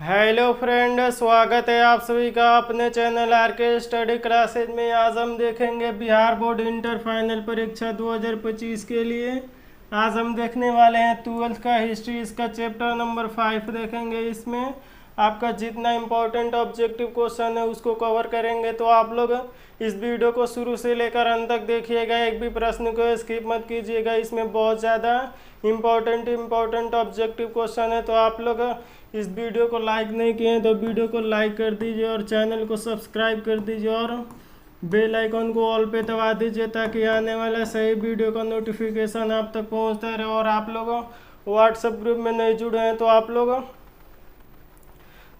Hello friend, स्वागत है आप सभी का अपने चैनल आर के स्टडी क्लासेज में। आज हम देखेंगे बिहार बोर्ड इंटर फाइनल परीक्षा 2025 के लिए। आज हम देखने वाले हैं 12th का हिस्ट्री, इसका चैप्टर नंबर 5 देखेंगे। इसमें आपका जितना इम्पोर्टेंट ऑब्जेक्टिव क्वेश्चन है उसको कवर करेंगे, तो आप लोग इस वीडियो को शुरू से लेकर अंत तक देखिएगा, एक भी प्रश्न को स्किप मत कीजिएगा। इसमें बहुत ज़्यादा इम्पोर्टेंट ऑब्जेक्टिव क्वेश्चन है, तो आप लोग इस वीडियो को लाइक नहीं किए हैं तो वीडियो को लाइक कर दीजिए और चैनल को सब्सक्राइब कर दीजिए और बेल आइकन को ऑल पे दबा दीजिए, ताकि आने वाला सही वीडियो का नोटिफिकेशन आप तक पहुंचता रहे। और आप लोग व्हाट्सएप ग्रुप में नहीं जुड़े हैं तो आप लोग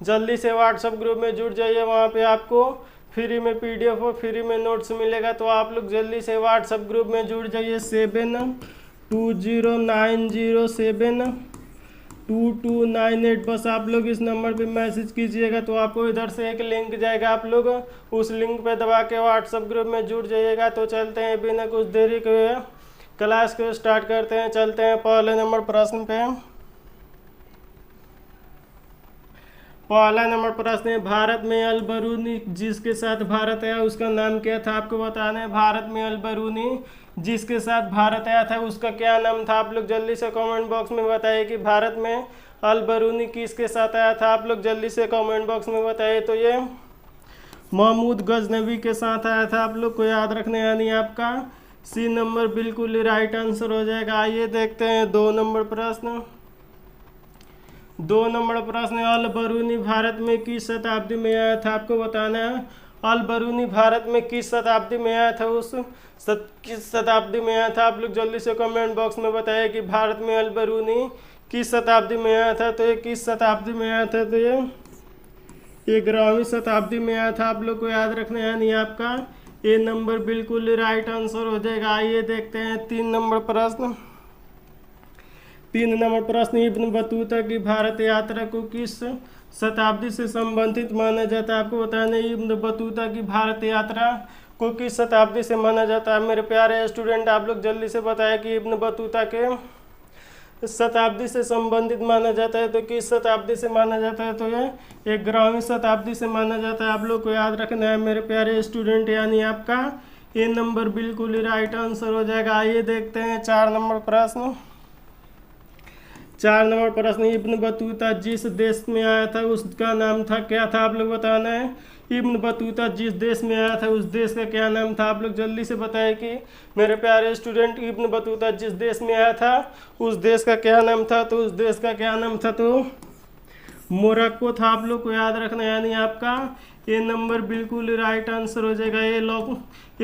जल्दी से व्हाट्सएप ग्रुप में जुड़ जाइए। वहाँ पे आपको फ्री में पीडीएफ और फ्री में नोट्स मिलेगा, तो आप लोग जल्दी से व्हाट्सएप ग्रुप में जुड़ जाइए। 7209072298 बस आप लोग इस नंबर पे मैसेज कीजिएगा, तो आपको इधर से एक लिंक जाएगा, आप लोग उस लिंक पे दबा के व्हाट्सएप ग्रुप में जुड़ जाइएगा। तो चलते हैं बिना कुछ देरी के क्लास को स्टार्ट करते हैं। चलते हैं पहले नंबर प्रश्न पे। पहला नंबर प्रश्न है, भारत में अल बरूनी जिसके साथ भारत आया उसका नाम क्या था? आपको बताना है भारत में अल बरूनी जिसके साथ भारत आया था उसका क्या नाम था। आप लोग जल्दी से कमेंट बॉक्स में बताइए कि भारत में अल बरूनी किसके साथ आया था। आप लोग जल्दी से कमेंट बॉक्स में बताइए। तो ये महमूद गजनवी के साथ आया था। आप लोग को याद रखना, यानी आपका सी नंबर बिल्कुल राइट आंसर हो जाएगा। आइए देखते हैं 2 नंबर प्रश्न। 2 नंबर प्रश्न, अल बरूनी भारत में किस शताब्दी में आया था? आपको बताना है अल बरूनी भारत में किस शताब्दी में आया था, किस शताब्दी में आया था। आप लोग जल्दी से कमेंट बॉक्स में बताइए कि भारत में अल बरूनी किस शताब्दी में आया था। तो ये किस शताब्दी में आया था? तो ये 11वीं शताब्दी में आया था। आप लोग को याद रखना है, यानी आपका ए नंबर बिल्कुल राइट आंसर हो जाएगा। आइए देखते हैं 3 नंबर प्रश्न। 3 नंबर प्रश्न, इब्न बतूता की भारत यात्रा को किस शताब्दी से संबंधित माना जाता है? आपको बताना है इब्न बतूता की भारत यात्रा को किस शताब्दी से माना जाता है। मेरे प्यारे स्टूडेंट, आप लोग जल्दी से बताएं कि इब्न बतूता के शताब्दी से संबंधित माना जाता है तो किस शताब्दी से माना जाता है? तो ये 11वीं शताब्दी से माना जाता है। आप लोग को याद रखना है मेरे प्यारे स्टूडेंट, यानी आपका ए नंबर बिल्कुल राइट आंसर हो जाएगा। आइए देखते हैं 4 नंबर प्रश्न। 4 नंबर प्रश्न, इब्न बतूता जिस देश में आया था उसका नाम था क्या था? आप लोग बताना है इब्न बतूता जिस देश में आया था उस देश का क्या नाम था। आप लोग जल्दी से बताएं कि मेरे प्यारे स्टूडेंट इब्न बतूता जिस देश में आया था उस देश का क्या नाम था। तो उस देश का क्या नाम था? तो मोरक्को था। आप लोग को याद रखना, यानी आपका ए नंबर बिल्कुल राइट आंसर हो जाएगा। ए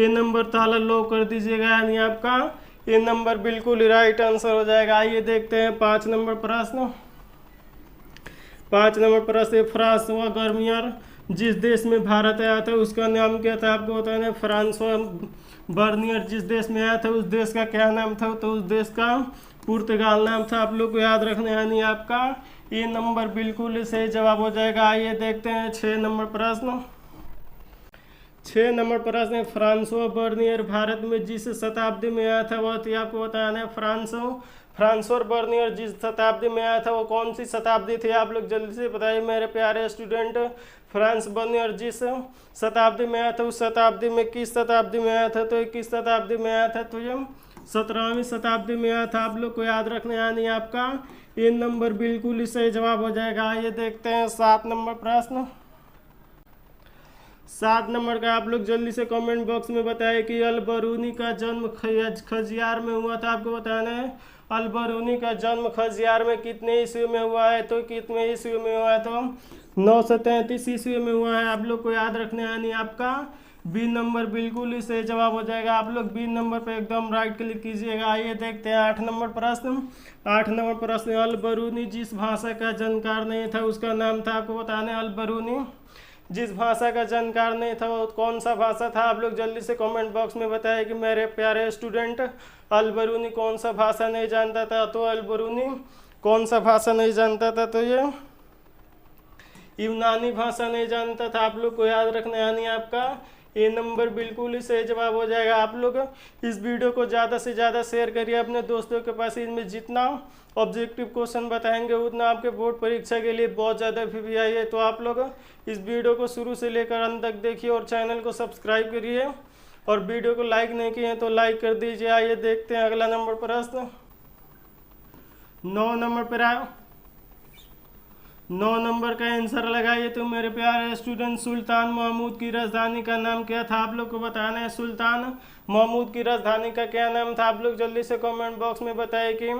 नंबर ताला लॉक कर दीजिएगा, यानी आपका ये नंबर बिल्कुल राइट आंसर हो जाएगा। आइए देखते हैं 5 नंबर प्रश्न। 5 नंबर प्रश्न, फ्रांसवा गर्मियर जिस देश में भारत आया था उसका नाम क्या था? आपको बताना है फ्रांसवा बर्नियर जिस देश में आया था उस देश का क्या नाम था? तो उस देश का पुर्तगाल नाम था। आप लोग को याद रखना, यानी आपका ये नंबर बिल्कुल सही जवाब हो जाएगा। आइए देखते हैं 6 नंबर प्रश्न। 6 नंबर प्रश्न, फ्रांसो बर्नियर भारत में जिस शताब्दी में आया था वह थी। आपको बताना है फ्रांसो बर्नियर जिस शताब्दी में आया था वो कौन सी शताब्दी थी? आप लोग जल्दी से बताइए मेरे प्यारे स्टूडेंट। फ्रांस बर्नियर जिस शताब्दी में आया था उस शताब्दी में किस शताब्दी में आया था? तो किस शताब्दी में आया था? तो ये 17वीं शताब्दी में आया था। आप लोग को याद रखना, यानी आपका ये नंबर बिल्कुल सही जवाब हो जाएगा। आइए देखते हैं 7 नंबर प्रश्न। 7 नंबर का आप लोग जल्दी से कमेंट बॉक्स में बताएं कि अल बरूनी का जन्म खजियार में हुआ था। आपको बताना है अल बरूनी का जन्म खजियार में कितने ईस्वी में हुआ है? तो कितने ईस्वी में हुआ है? तो 933 ईस्वी में हुआ है। आप लोग को याद रखना है, यानी आपका बी नंबर बिल्कुल ही सही जवाब हो जाएगा। आप लोग बी नंबर पे एकदम राइट क्लिक कीजिएगा। आइए देखते हैं 8 नंबर प्रश्न। 8 नंबर प्रश्न, अल बरूनी जिस भाषा का जानकार नहीं था उसका नाम था। आपको बताना है अल बरूनी जिस भाषा का जानकार नहीं था वो कौन सा भाषा था? आप लोग जल्दी से कमेंट बॉक्स में बताएं कि मेरे प्यारे स्टूडेंट अल बरूनी कौन सा भाषा नहीं जानता था। तो अल बरूनी कौन सा भाषा नहीं जानता था? तो ये यूनानी भाषा नहीं जानता था। आप लोग को याद रखना, यानी आपका ए नंबर बिल्कुल ही सही जवाब हो जाएगा। आप लोग इस वीडियो को ज़्यादा से ज़्यादा शेयर करिए अपने दोस्तों के पास। इनमें जितना ऑब्जेक्टिव क्वेश्चन बताएंगे उतना आपके बोर्ड परीक्षा के लिए बहुत ज़्यादा वीवीआई है। तो आप लोग इस वीडियो को शुरू से लेकर अंत तक देखिए और चैनल को सब्सक्राइब करिए, और वीडियो को लाइक नहीं किए हैं तो लाइक कर दीजिए। आइए देखते हैं अगला नंबर प्रश्न। 9 नंबर पर आए, 9 नंबर का आंसर लगाइए। तो मेरे प्यारे स्टूडेंट, सुल्तान महमूद की राजधानी का नाम क्या था? आप लोग को बताना है सुल्तान महमूद की राजधानी का क्या नाम था। आप लोग जल्दी से कमेंट बॉक्स में बताइए कि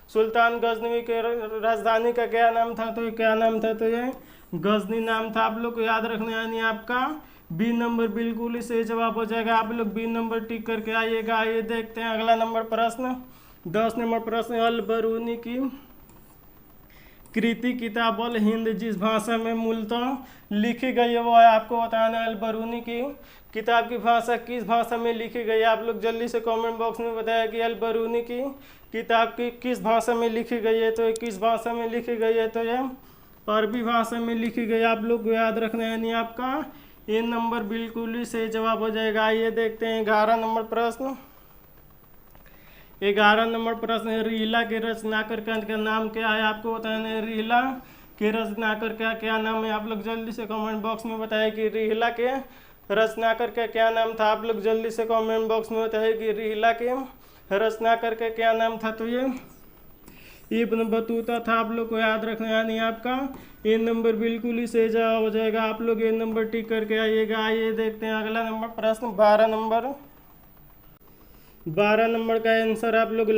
सुल्तान गजनवी के राजधानी का क्या नाम था। तो ये क्या नाम था? तो ये गजनी नाम था। आप लोग को याद रखना है, यानी आपका बी नंबर बिल्कुल ही सही जवाब हो जाएगा। आप लोग बी नंबर टिक करके आइएगा। आइए देखते हैं अगला नंबर प्रश्न। 10 नंबर प्रश्न, अल बरूनी की कृति किताब अल हिंद जिस भाषा में मूलतः लिखी गई है वो है। आपको बताना है अल बरूनी की किताब की भाषा किस भाषा में लिखी गई है। आप लोग जल्दी से कमेंट बॉक्स में बताया कि अल बरूनी की किताब की किस भाषा में लिखी गई है। तो ये किस भाषा में लिखी गई है? तो ये अरबी भाषा में लिखी गई। आप लोग को याद रखना है, यानी आपका ए नंबर बिल्कुल ही सही जवाब हो जाएगा। आइए देखते हैं 11 नंबर प्रश्न। 11 नंबर प्रश्न है, रिहिला के रचनाकार का नाम क्या है? आपको बताना है रिहिला के रचनाकार का क्या नाम है। आप लोग जल्दी से कमेंट बॉक्स में बताइए कि रिहिला के रचनाकार का क्या नाम था। आप लोग जल्दी से कमेंट बॉक्स में बताइए कि रिहिला के रचनाकार का क्या नाम था। तो ये इब्न बतूता था। आप लोग को याद रखना है, यानी आपका ए नंबर बिल्कुल ही सही जवाब हो जाएगा। आप लोग ए नंबर टिक करके आइएगा। आइए देखते हैं अगला नंबर प्रश्न। 12 नंबर का आंसर आप लोग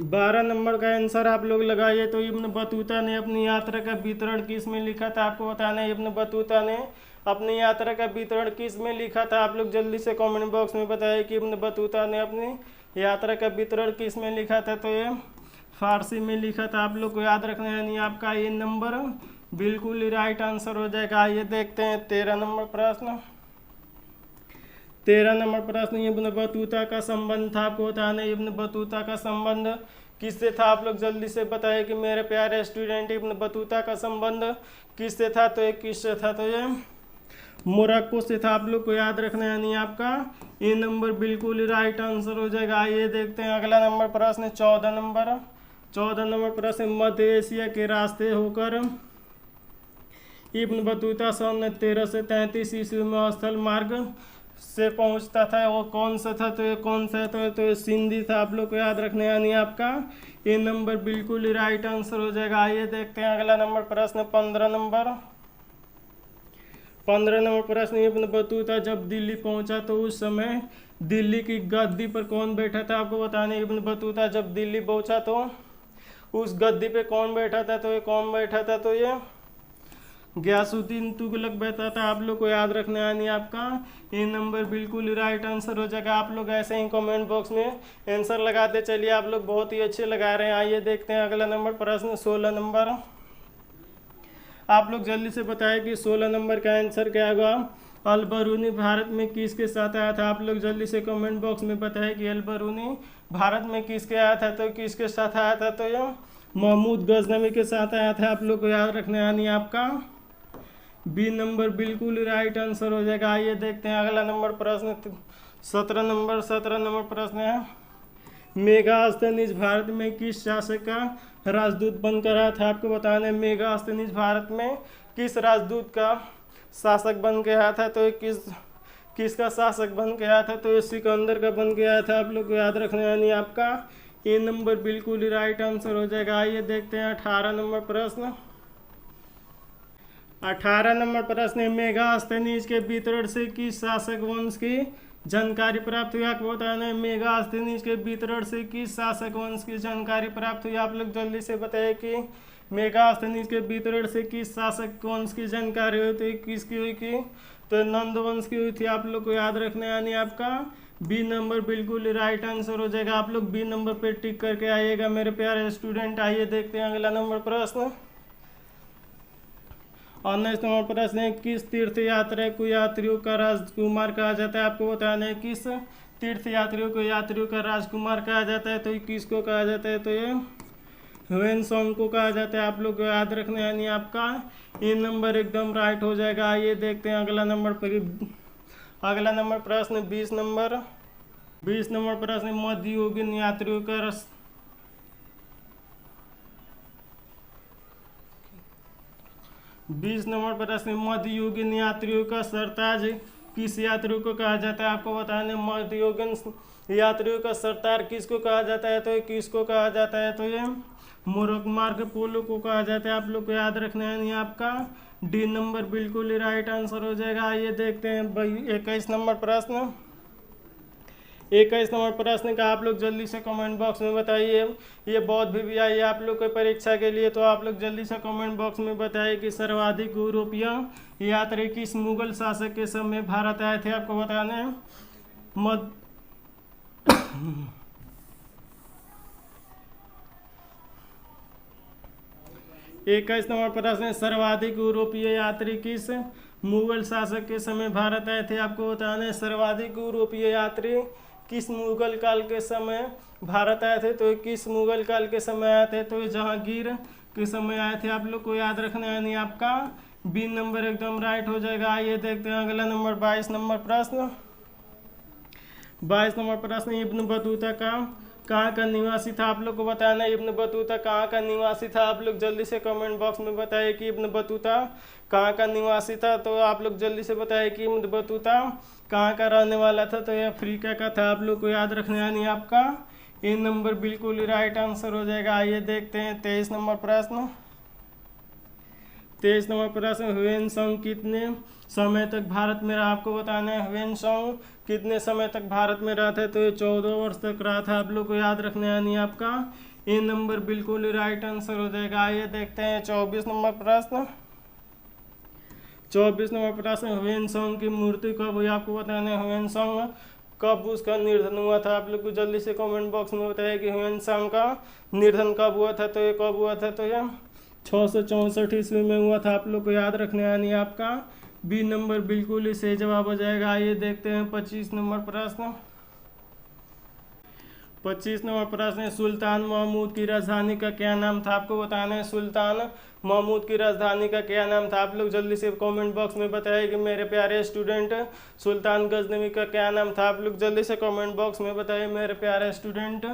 12 नंबर का आंसर आप लोग लगाइए। तो इब्न बतूता ने अपनी यात्रा का विवरण किस में लिखा था? आपको बताना है इब्न बतूता ने अपनी यात्रा का विवरण किस में लिखा था। आप लोग जल्दी से कमेंट बॉक्स में बताइए कि इब्न बतूता ने अपनी यात्रा का विवरण किस में लिखा था। तो ये फारसी में लिखा था। आप लोग को याद रखना है, यानी आपका ये नंबर बिल्कुल ही राइट आंसर हो जाएगा। आइए देखते हैं 13 नंबर प्रश्न। 13 नंबर प्रश्न, इब्न बतूता का संबंध था। आपको बताना है इब्न बतूता का संबंध किससे था। आप लोग जल्दी से बताइए कि मेरे प्यारे स्टूडेंट, इब्न बतूता का संबंध किससे था। तो ये किससे था? तो ये मोरक्को से था। आप लोग को याद रखना है, यानी आपका ए नंबर बिल्कुल ही राइट आंसर हो जाएगा। आइए देखते हैं अगला नंबर प्रश्न। 14 नंबर प्रश्न, मध्य एशिया के रास्ते होकर इब्न बतूता सन 1333 ईस्वी में स्थल मार्ग से पहुंचता था। वो कौन सा था? तो ये कौन सा था? तो ये सिंधी था। आप लोग को याद रखना है, यानी आपका ए नंबर बिल्कुल ही राइट आंसर हो जाएगा। आइए देखते हैं अगला नंबर प्रश्न। 15 नंबर प्रश्न, इब्न बतूता जब दिल्ली पहुंचा तो उस समय दिल्ली की गद्दी पर कौन बैठा था। आपको बताना है इब्न बतूता जब दिल्ली पहुंचा तो उस गद्दी पे कौन बैठा था। तो ये कौन बैठा था? तो ये गयासुद्दीन तुगलक बैठा था। आप लोग को याद रखना है, यानी आपका ए नंबर बिल्कुल ही राइट आंसर हो जाएगा। आप लोग ऐसे ही कमेंट बॉक्स में आंसर लगाते चलिए। आप लोग बहुत ही अच्छे लगा रहे हैं। आइए देखते हैं अगला नंबर प्रश्न। 16 नंबर। आप लोग जल्दी से बताएं कि 16 नंबर का आंसर क्या होगा। अल बरूनी भारत में किसके साथ आया था। आप लोग जल्दी से कमेंट बॉक्स में बताएं कि अल बरूनी भारत में किसके आया था। तो किसके साथ आया था? तो यह महमूद गजनवी के साथ आया था। आप लोग को याद रखना है, यानी आपका बी नंबर बिल्कुल राइट आंसर हो जाएगा। आइए देखते हैं अगला नंबर प्रश्न। 17 नंबर प्रश्न है, मेगास्थनीज भारत में किस शासक का राजदूत बनकर आया था। आपको बताना है मेगास्थनीज भारत में किस राजदूत का शासक बन के आया था। तो किसका शासक बन के आया था। तो ये सिकंदर का बन के आया था। आप लोग को याद रखना है, यानी आपका ए नंबर बिल्कुल ही राइट आंसर हो जाएगा। आइए देखते हैं 18 नंबर प्रश्न। 18 नंबर प्रश्न, मेगास्थनीज के वितरण से किस शासक वंश की जानकारी प्राप्त हुई। आपको बताना है मेगास्थनीज के वितरण से किस शासक वंश की जानकारी प्राप्त हुई। आप लोग जल्दी से बताइए कि मेगास्थनीज के वितरण से किस शासक वंश की जानकारी हुई। तो किसकी हुई की? तो नंद वंश की हुई थी। आप लोग को याद रखना है, यानी आपका बी नंबर बिल्कुल राइट आंसर हो जाएगा। आप लोग बी नंबर पे टिक करके आइएगा मेरे प्यारे स्टूडेंट। आइए देखते हैं अगला नंबर प्रश्न। 19 नंबर प्रश्न है, किस तीर्थ यात्रा को यात्रियों का राजकुमार कहा जाता है। आपको बताना है किस तीर्थ यात्रियों का राजकुमार कहा जाता है। तो किसको कहा जाता है। तो ये ह्वेन सॉन्ग को कहा जाता है, आप लोग को याद रखना है, यानी आपका ये नंबर एकदम राइट हो जाएगा। आइए देखते हैं अगला नंबर प्रश्न 20 नंबर प्रश्न मध्ययुगीन यात्रियों का 20 नंबर प्रश्न मध्ययुगीन यात्रियों का सरताज किस यात्रियों को कहा जाता है? आपको बताना मध्ययुगीन यात्रियों का सरताज किसको कहा जाता है? तो ये किसको कहा जाता है? तो ये मार्को पोलो को कहा जाता है। आप लोग को याद रखना है, नहीं आपका डी नंबर बिल्कुल ही राइट आंसर हो जाएगा। आइए देखते हैं भाई 21 नंबर प्रश्न का आप लोग जल्दी से कमेंट बॉक्स में बताइए। ये बहुत भी आई है आप लोग की परीक्षा के लिए, तो आप लोग जल्दी से कमेंट बॉक्स में बताइए कि सर्वाधिक यूरोपीय यात्री किस मुगल शासक के समय भारत आए थे? आपको बताना है 21 नंबर प्रश्न, सर्वाधिक यूरोपीय यात्री किस मुगल शासक के समय भारत आए थे? आपको बताना है सर्वाधिक यूरोपीय यात्री किस मुगल काल के समय भारत आए थे? तो किस मुगल काल के समय आए थे? तो जहांगीर के समय आए थे। आप लोग को याद रखना है, नहीं आपका बी नंबर एकदम राइट हो जाएगा। आइए देखते हैं अगला नंबर 22 नंबर प्रश्न इब्न बतूता कहाँ का निवासी था? आप लोग को बताना है इब्न बतूता कहाँ का निवासी था। आप लोग जल्दी से कमेंट बॉक्स में बताइए कि इब्न बतूता कहाँ का निवासी था। तो आप लोग जल्दी से बताइए कि इब्न बतूता कहाँ का रहने वाला था? तो ये अफ्रीका का था। आप लोग को याद रखना है, नहीं आपका ये नंबर बिल्कुल ही राइट आंसर हो जाएगा। आइए देखते हैं 23 नंबर प्रश्न ह्वेन सांग कितने समय तक भारत में रहा? आपको बताना है ह्वेन सांग कितने समय तक भारत में रहा था? तो ये 14 वर्ष तक रहा था। आप लोग को याद रखना है, नहीं आपका ये नंबर बिल्कुल ही राइट आंसर हो जाएगा। आइए देखते हैं 24 नंबर प्रश्न ह्वेन सांग की मूर्ति कब हुई? आपको बताना है ह्वेन सांग कब उसका निर्धन हुआ था? आप लोग को जल्दी से कमेंट बॉक्स में बताइए कि ह्वेन सांग का निर्धन कब हुआ था? तो ये कब हुआ था? तो ये 664 ईस्वी में हुआ था। आप लोग को याद रखना है, नहीं आपका बी नंबर बिल्कुल ही सही जवाब हो जाएगा। आइए देखते हैं 25 नंबर प्रश्न सुल्तान महमूद की राजधानी का क्या नाम था? आपको बताना है सुल्तान महमूद की राजधानी का क्या नाम था? आप लोग जल्दी से कमेंट बॉक्स में बताइए कि मेरे प्यारे स्टूडेंट सुल्तान गजनवी का क्या नाम था? आप लोग जल्दी से कमेंट बॉक्स में बताइए मेरे प्यारे स्टूडेंट।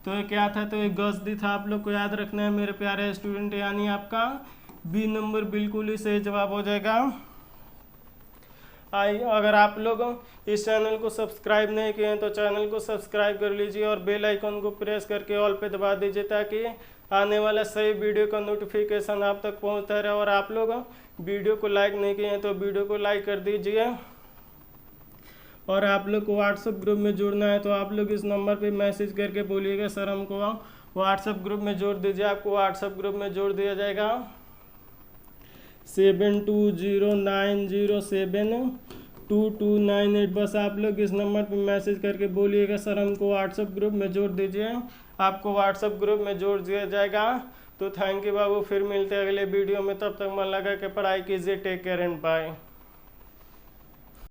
तो ये क्या था? तो ये गजनी था। आप लोग को याद रखना है मेरे प्यारे स्टूडेंट, यानी आपका बी नंबर बिल्कुल ही सही जवाब हो जाएगा। अगर आप लोग इस चैनल को सब्सक्राइब नहीं किए हैं तो चैनल को सब्सक्राइब कर लीजिए और बेल आइकन को प्रेस करके ऑल पे दबा दीजिए, ताकि आने वाला सही वीडियो का नोटिफिकेशन आप तक पहुंचता रहे। और आप लोग वीडियो को लाइक नहीं किए हैं तो वीडियो को लाइक कर दीजिए। और आप लोग को व्हाट्सएप ग्रुप में जुड़ना है तो आप लोग इस नंबर पे मैसेज करके बोलिएगा सर हमको व्हाट्सएप ग्रुप में जोड़ दीजिए। आपको व्हाट्सएप ग्रुप में जोड़ दिया जाएगा 7209072298। बस आप लोग इस नंबर पे मैसेज करके बोलिएगा सर हमको व्हाट्सएप ग्रुप में जोड़ दीजिए। आपको व्हाट्सएप ग्रुप में जोड़ दिया जाएगा। तो थैंक यू बाबू, फिर मिलते हैं अगले वीडियो में। तब तक मन लगा के पढ़ाई कीजिए। Take care and bye.